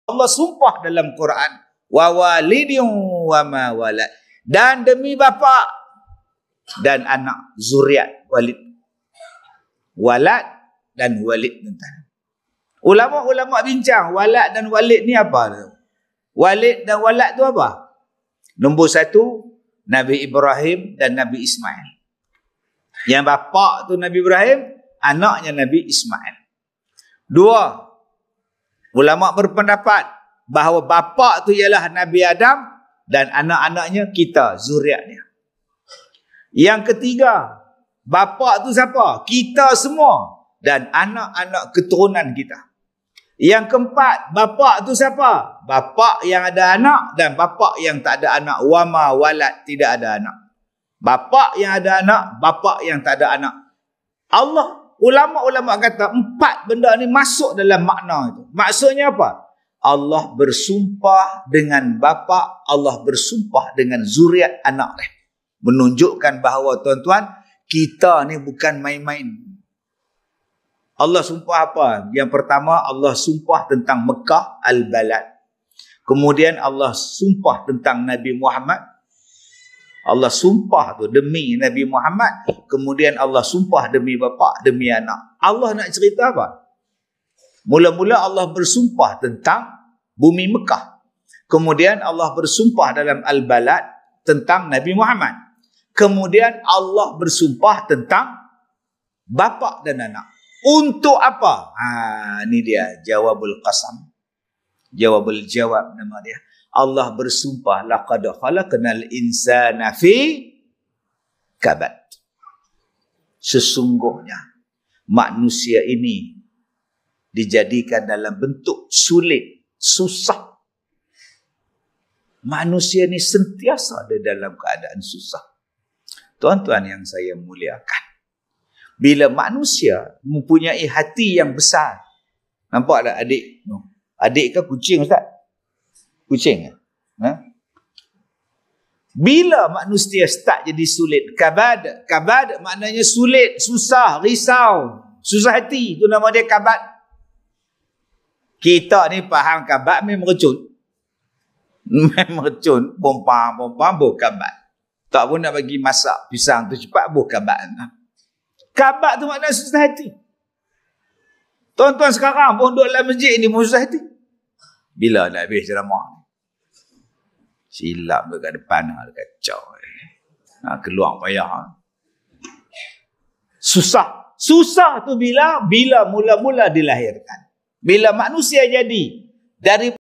Allah sumpah dalam Quran, wa walidin wa ma walad, dan demi bapa dan anak, zuriat, walid. Walad dan walid. Ulama-ulama bincang walad dan walid ni apa? Walid dan walad tu apa? Nombor satu, Nabi Ibrahim dan Nabi Ismail. Yang bapa tu Nabi Ibrahim, anaknya Nabi Ismail. Dua, ulama berpendapat bahawa bapa tu ialah Nabi Adam dan anak-anaknya kita, zuriatnya. Yang ketiga, bapa tu siapa? Kita semua dan anak-anak keturunan kita. Yang keempat, bapa tu siapa? Bapa yang ada anak dan bapa yang tak ada anak. Wama walad, tidak ada anak. Bapa yang ada anak, bapa yang tak ada anak. Allah, ulama-ulama kata empat benda ni masuk dalam makna itu. Maksudnya apa? Allah bersumpah dengan bapa, Allah bersumpah dengan zuriat anak dia. Menunjukkan bahawa tuan-tuan, kita ni bukan main-main. Allah sumpah apa? Yang pertama, Allah sumpah tentang Mekah al-Balad. Kemudian Allah sumpah tentang Nabi Muhammad. Allah sumpah tu demi Nabi Muhammad. Kemudian Allah sumpah demi bapa, demi anak. Allah nak cerita apa? Mula-mula Allah bersumpah tentang bumi Mekah. Kemudian Allah bersumpah dalam al-Balad tentang Nabi Muhammad. Kemudian Allah bersumpah tentang bapa dan anak. Untuk apa? Ini dia jawabul qasam. Jawabul jawab nama dia. Allah bersumpah, laqad khalaqnal insana fi kabad. Sesungguhnya manusia ini dijadikan dalam bentuk sulit, susah. Manusia ini sentiasa ada dalam keadaan susah. Tuan-tuan yang saya muliakan, bila manusia mempunyai hati yang besar, nampak tak adik? Adik ke kucing, Ustaz? Kucing. Bila manusia start jadi sulit, kabad maknanya sulit, susah, risau, susah hati, itu nama dia kabad. Kita ni faham kabad memang mercut. Mercut, pompam, buh kabad. Tak pun nak bagi masak pisang tu cepat, buh kabad. Kabad tu maknanya susah hati. Tuan-tuan sekarang pun duduk dalam masjid ni susah hati. Bila nak habis ceramah? Silap dekat depan, kacau. Keluar payah. Susah. Susah tu bila mula-mula dilahirkan. Bila manusia jadi dari